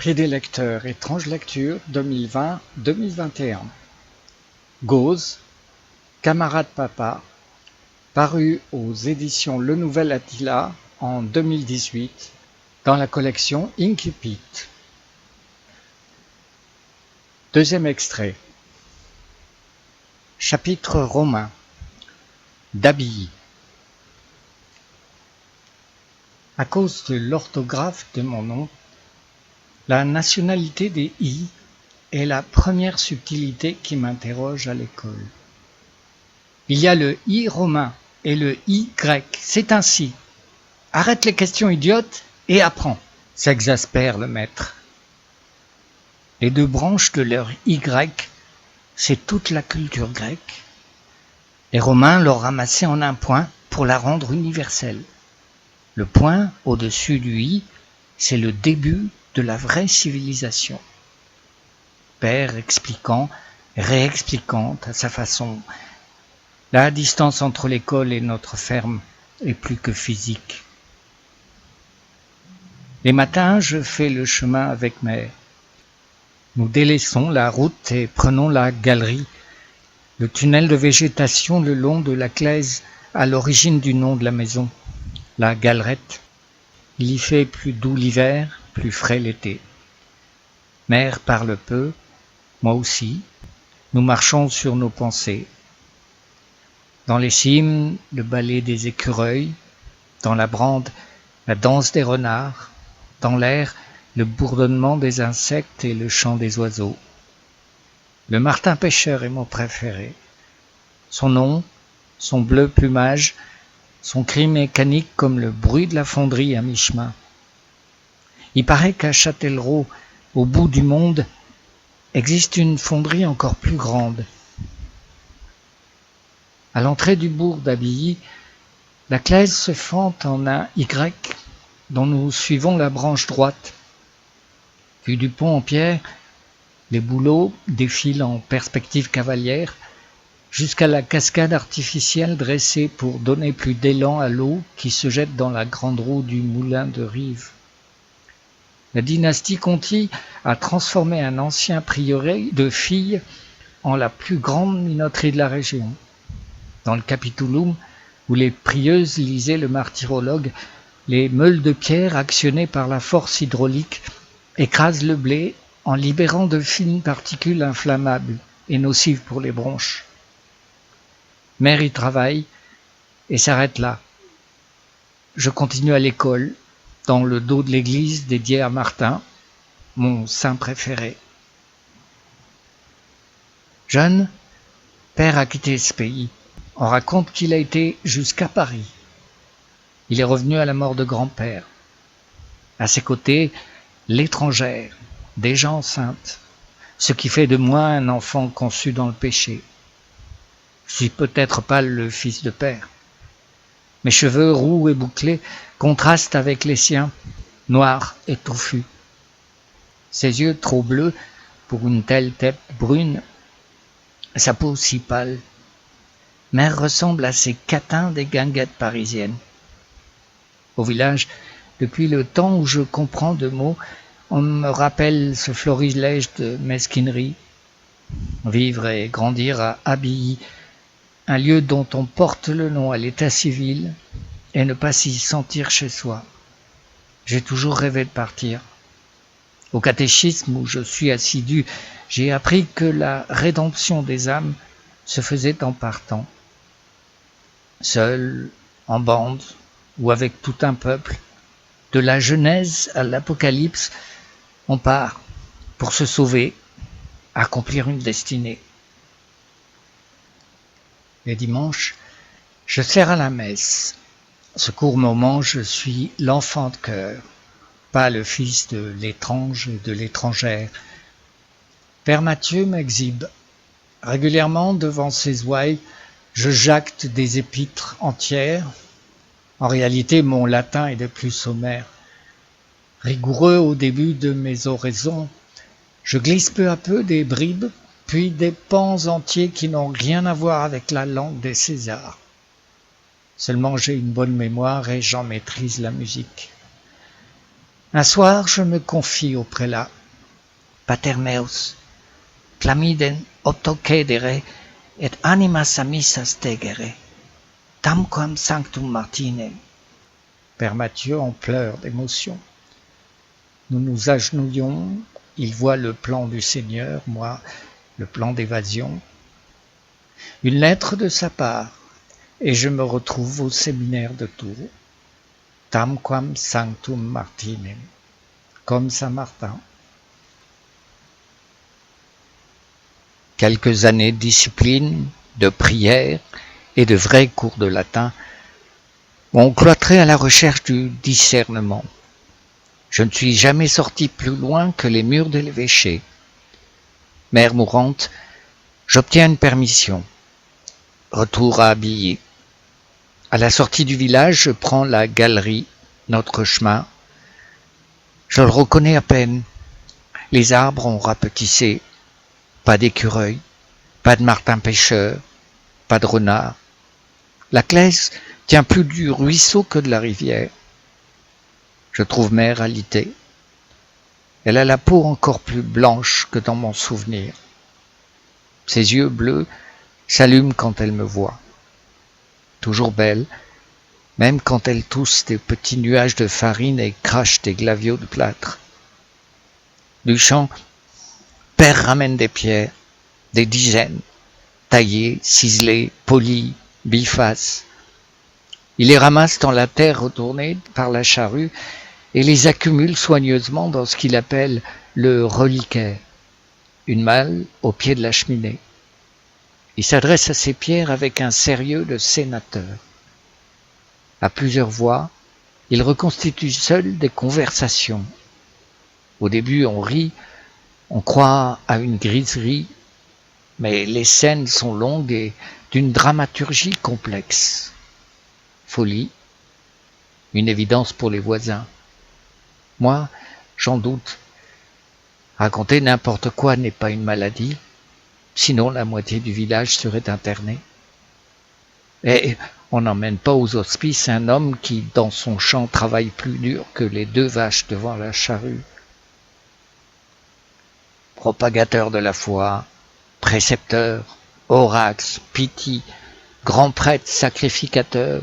Prix des lecteurs Étrange Lecture 2020-2021. Gauze, Camarade Papa, paru aux éditions Le Nouvel Attila en 2018 dans la collection Incipit. Deuxième extrait. Chapitre romain d'Abilly. À cause de l'orthographe de mon nom, la nationalité des I est la première subtilité qui m'interroge à l'école. Il y a le I romain et le I grec, c'est ainsi. Arrête les questions idiotes et apprends, s'exaspère le maître. Les deux branches de leur Y, c'est toute la culture grecque. Les Romains l'ont ramassée en un point pour la rendre universelle. Le point au-dessus du I, c'est le début de la vraie civilisation. Père expliquant, réexpliquant à sa façon. La distance entre l'école et notre ferme est plus que physique. Les matins, je fais le chemin avec mère. Nous délaissons la route et prenons la galerie, le tunnel de végétation le long de la Claise à l'origine du nom de la maison, la galerette. Il y fait plus doux l'hiver, plus frais l'été. Mère parle peu, moi aussi. Nous marchons sur nos pensées. Dans les cimes, le ballet des écureuils. Dans la brande, la danse des renards. Dans l'air, le bourdonnement des insectes et le chant des oiseaux. Le martin pêcheur est mon préféré. Son nom, son bleu plumage, son cri mécanique comme le bruit de la fonderie à mi-chemin. Il paraît qu'à Châtellerault, au bout du monde, existe une fonderie encore plus grande. À l'entrée du bourg d'Abilly, la Claise se fend en un Y dont nous suivons la branche droite. Vue du pont en pierre, les bouleaux défilent en perspective cavalière jusqu'à la cascade artificielle dressée pour donner plus d'élan à l'eau qui se jette dans la grande roue du moulin de Rive. La dynastie Conti a transformé un ancien prieuré de filles en la plus grande minoterie de la région. Dans le Capitulum, où les prieuses lisaient le martyrologue, les meules de pierre actionnées par la force hydraulique écrasent le blé en libérant de fines particules inflammables et nocives pour les bronches. Mère y travaille et s'arrête là. Je continue à l'école, dans le dos de l'église dédiée à Martin, mon saint préféré. Jeune, Père a quitté ce pays. On raconte qu'il a été jusqu'à Paris. Il est revenu à la mort de grand-père. À ses côtés, l'étrangère, déjà enceinte, ce qui fait de moi un enfant conçu dans le péché. Je suis peut-être pas le fils de père. Mes cheveux roux et bouclés contrastent avec les siens, noirs et touffus. Ses yeux trop bleus pour une telle tête brune, sa peau si pâle. Mère ressemble à ces catins des guinguettes parisiennes. Au village, depuis le temps où je comprends de mots, on me rappelle ce florilège de mesquinerie. Vivre et grandir à Abilly, un lieu dont on porte le nom à l'état civil et ne pas s'y sentir chez soi. J'ai toujours rêvé de partir. Au catéchisme où je suis assidu, j'ai appris que la rédemption des âmes se faisait en partant. Seul, en bande ou avec tout un peuple, de la Genèse à l'Apocalypse, on part pour se sauver, accomplir une destinée. Les dimanches, je sers à la messe. Ce court moment, je suis l'enfant de cœur, pas le fils de l'étrange et de l'étrangère. Père Mathieu m'exhibe. Régulièrement, devant ses ouailles, je jacte des épîtres entières. En réalité, mon latin est des plus sommaires. Rigoureux au début de mes oraisons, je glisse peu à peu des bribes, puis des pans entiers qui n'ont rien à voir avec la langue des Césars. Seulement j'ai une bonne mémoire et j'en maîtrise la musique. Un soir, je me confie au prélat. Pater meus, clamiden obtocedere et animas amissas tegere, tamquam sanctum Martinem. Père Mathieu en pleurs d'émotion. Nous nous agenouillons, il voit le plan du Seigneur, moi le plan d'évasion. Une lettre de sa part, et je me retrouve au séminaire de Tours. Tamquam sanctum Martinem, comme Saint Martin. Quelques années de discipline, de prière et de vrais cours de latin m'ont cloîtré à la recherche du discernement. Je ne suis jamais sorti plus loin que les murs de l'évêché. Mère mourante, j'obtiens une permission. Retour à Abilly. À la sortie du village, je prends la galerie, notre chemin. Je le reconnais à peine. Les arbres ont rapetissé. Pas d'écureuil, pas de martin pêcheur, pas de renard. La Claise tient plus du ruisseau que de la rivière. Je trouve Mère alitée. Elle a la peau encore plus blanche que dans mon souvenir. Ses yeux bleus s'allument quand elle me voit. Toujours belle, même quand elle tousse des petits nuages de farine et crache des glaviots de plâtre. Du champ, Père ramène des pierres, des dizaines, taillées, ciselées, polies, bifaces. Il les ramasse dans la terre retournée par la charrue et les accumule soigneusement dans ce qu'il appelle le reliquaire, une malle au pied de la cheminée. Il s'adresse à ces pierres avec un sérieux de sénateur. À plusieurs voix, il reconstitue seul des conversations. Au début, on rit, on croit à une griserie, mais les scènes sont longues et d'une dramaturgie complexe. Folie, une évidence pour les voisins. Moi, j'en doute. Raconter n'importe quoi n'est pas une maladie, sinon la moitié du village serait internée. Et on n'emmène pas aux hospices un homme qui, dans son champ, travaille plus dur que les 2 vaches devant la charrue. Propagateur de la foi, précepteur, oracle, piti, grand prêtre, sacrificateur,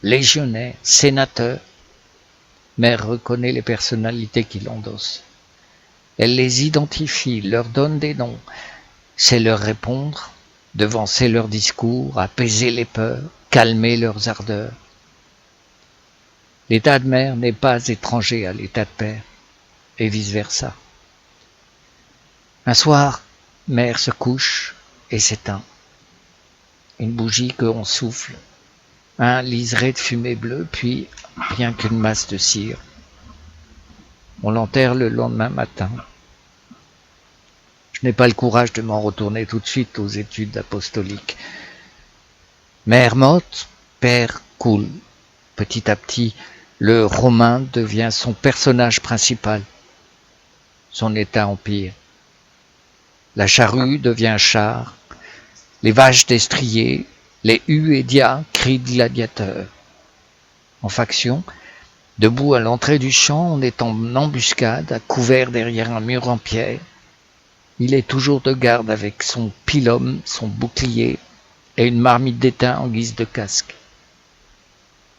légionnaire, sénateur. Mère reconnaît les personnalités qui l'endossent. Elle les identifie, leur donne des noms, sait leur répondre, devancer leurs discours, apaiser les peurs, calmer leurs ardeurs. L'état de mère n'est pas étranger à l'état de père, et vice-versa. Un soir, mère se couche et s'éteint. Une bougie que l'on souffle, un liseré de fumée bleue, puis rien qu'une masse de cire. On l'enterre le lendemain matin. Je n'ai pas le courage de m'en retourner tout de suite aux études apostoliques. Mère morte, père coule. Petit à petit, le Romain devient son personnage principal. Son état empire. La charrue devient char. Les vaches destriers, les huédias crient gladiateurs. En faction, debout à l'entrée du champ, on est en embuscade, à couvert derrière un mur en pierre. Il est toujours de garde avec son pilum, son bouclier et une marmite d'étain en guise de casque.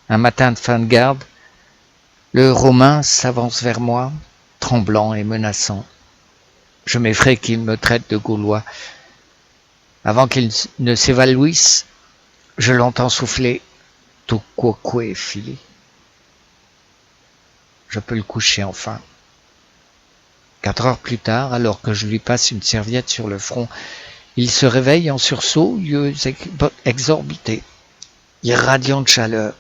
Un matin de fin de garde, le Romain s'avance vers moi, tremblant et menaçant. Je m'effraie qu'il me traite de Gaulois. Avant qu'il ne s'évanouisse, je l'entends souffler « Tu quoque fili ». Je peux le coucher enfin. 4 heures plus tard, alors que je lui passe une serviette sur le front, il se réveille en sursaut, yeux exorbités, irradiant de chaleur.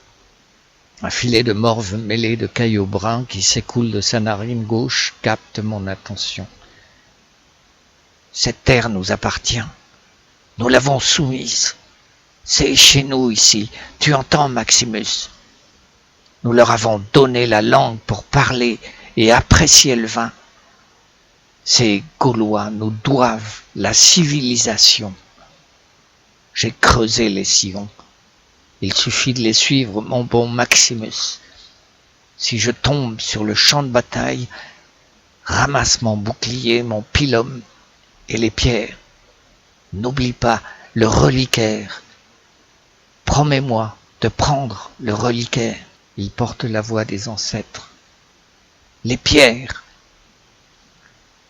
Un filet de morve mêlé de caillots bruns qui s'écoule de sa narine gauche capte mon attention. Cette terre nous appartient. Nous l'avons soumise. C'est chez nous ici. Tu entends, Maximus? Nous leur avons donné la langue pour parler et apprécier le vin. Ces Gaulois nous doivent la civilisation. J'ai creusé les sillons. Il suffit de les suivre, mon bon Maximus. si je tombe sur le champ de bataille, ramasse mon bouclier, mon pilum et les pierres. N'oublie pas le reliquaire. Promets-moi de prendre le reliquaire. Il porte la voix des ancêtres. Les pierres.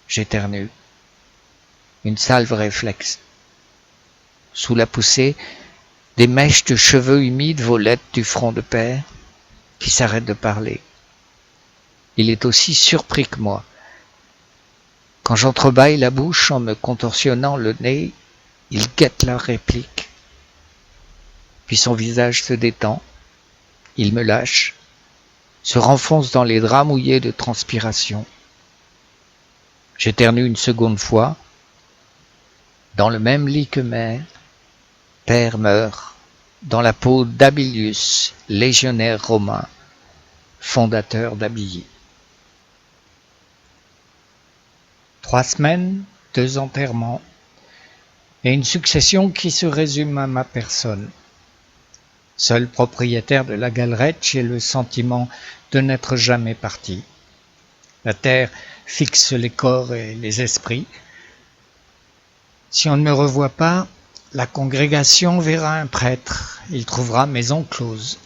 J'éternue. Une salve réflexe. Sous la poussée, des mèches de cheveux humides volettent du front de père qui s'arrête de parler. Il est aussi surpris que moi. Quand j'entrebâille la bouche en me contorsionnant le nez, il guette la réplique. Puis son visage se détend, il me lâche, se renfonce dans les draps mouillés de transpiration. J'éternue une seconde fois. Dans le même lit que mère, père meurt dans la peau d'Abilius, légionnaire romain, fondateur d'Abilly. 3 semaines, 2 enterrements, et une succession qui se résume à ma personne. Seul propriétaire de la galerette, j'ai le sentiment de n'être jamais parti. La terre fixe les corps et les esprits. Si on ne me revoit pas, la congrégation verra un prêtre, il trouvera maison close.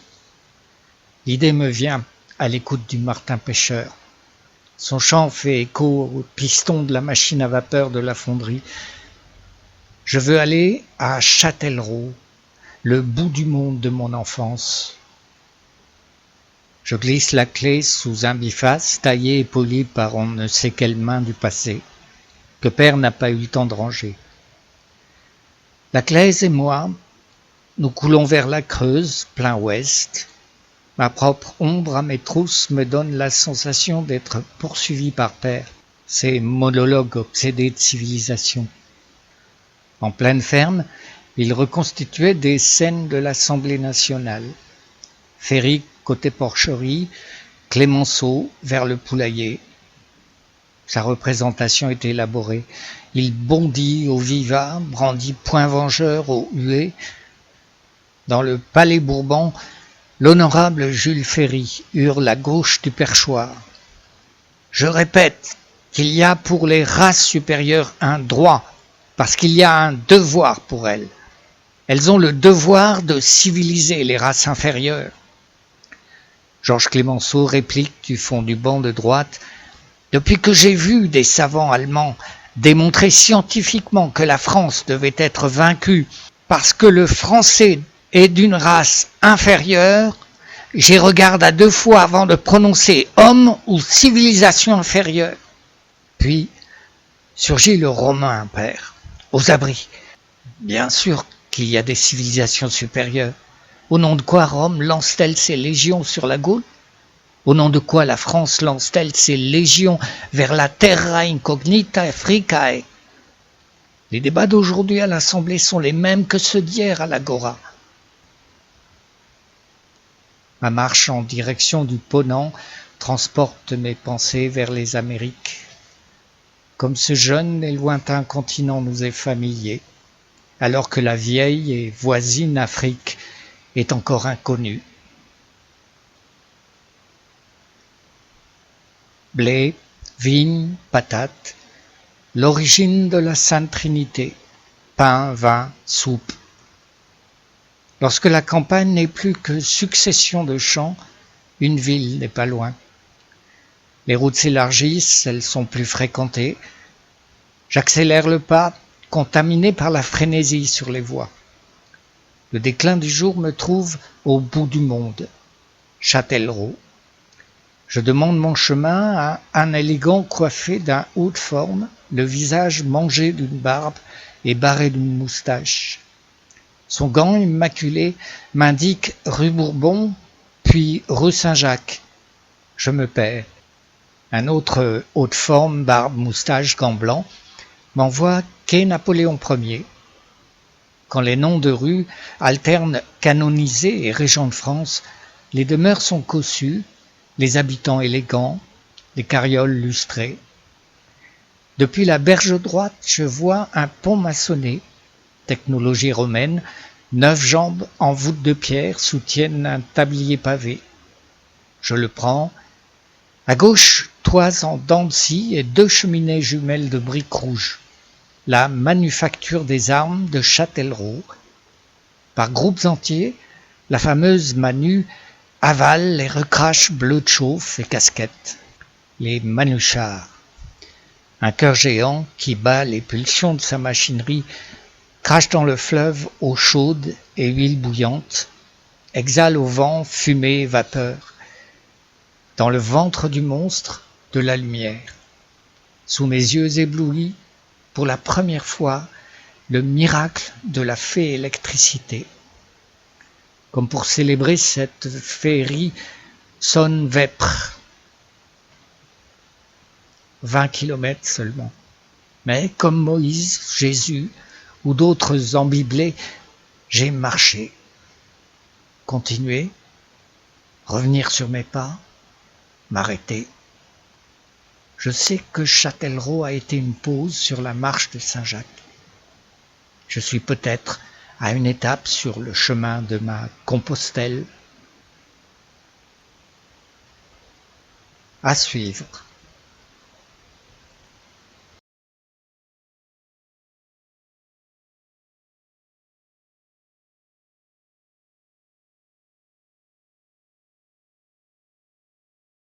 L'idée me vient à l'écoute du Martin pêcheur. Son chant fait écho au piston de la machine à vapeur de la fonderie. Je veux aller à Châtellerault, le bout du monde de mon enfance. Je glisse la clé sous un biface taillé et poli par on ne sait quelle main du passé, que père n'a pas eu le temps de ranger. La Claise et moi, nous coulons vers la Creuse, plein ouest. Ma propre ombre à mes trousses me donne la sensation d'être poursuivi par père, ces monologues obsédés de civilisation. En pleine ferme, il reconstituait des scènes de l'Assemblée nationale. Ferry côté porcherie, Clémenceau vers le poulailler. Sa représentation est élaborée. Il bondit au vivat, brandit point vengeur au huée. Dans le palais Bourbon, l'honorable Jules Ferry hurle à gauche du perchoir. Je répète qu'il y a pour les races supérieures un droit, parce qu'il y a un devoir pour elles. Elles ont le devoir de civiliser les races inférieures. Georges Clémenceau réplique du fond du banc de droite. Depuis que j'ai vu des savants allemands démontrer scientifiquement que la France devait être vaincue parce que le français est d'une race inférieure, j'y regarde à 2 fois avant de prononcer homme ou civilisation inférieure. Puis surgit le Romain impère, aux abris. Bien sûr qu'il y a des civilisations supérieures. Au nom de quoi Rome lance-t-elle ses légions sur la Gaule ? Au nom de quoi la France lance-t-elle ses légions vers la terra incognita Africae ? Les débats d'aujourd'hui à l'Assemblée sont les mêmes que ceux d'hier à l'Agora. Ma marche en direction du Ponant transporte mes pensées vers les Amériques. Comme ce jeune et lointain continent nous est familier, alors que la vieille et voisine Afrique est encore inconnue. Blé, vigne, patates, l'origine de la Sainte Trinité, pain, vin, soupe. Lorsque la campagne n'est plus que succession de champs, une ville n'est pas loin. Les routes s'élargissent, elles sont plus fréquentées. J'accélère le pas, contaminé par la frénésie sur les voies. Le déclin du jour me trouve au bout du monde, Châtellerault. Je demande mon chemin à un élégant coiffé d'un haut de forme, le visage mangé d'une barbe et barré d'une moustache. Son gant immaculé m'indique rue Bourbon, puis rue Saint-Jacques. Je me perds. Un autre haut de forme, barbe, moustache, gants blancs, m'envoie quai Napoléon Ier. Quand les noms de rues alternent canonisés et régents de France, les demeures sont cossues, les habitants élégants, les carrioles lustrées. Depuis la berge droite, je vois un pont maçonné, technologie romaine, 9 jambes en voûte de pierre soutiennent un tablier pavé. Je le prends. À gauche, toise en dents de scie et 2 cheminées jumelles de briques rouges. La manufacture des armes de Châtellerault. Par groupes entiers, la fameuse Manu avale et recrache bleu de chauffe et casquette. Les Manuchards. Un cœur géant qui bat les pulsions de sa machinerie crache dans le fleuve eau chaude et huile bouillante, exhale au vent fumée et vapeur. Dans le ventre du monstre, de la lumière. Sous mes yeux éblouis, pour la première fois, le miracle de la fée électricité. Comme pour célébrer cette féerie, sonne vêpres. 20 kilomètres seulement. Mais comme Moïse, Jésus ou d'autres embiblés, j'ai marché. Continuer, revenir sur mes pas, m'arrêter. Je sais que Châtellerault a été une pause sur la marche de Saint-Jacques. Je suis peut-être à une étape sur le chemin de ma Compostelle. À suivre.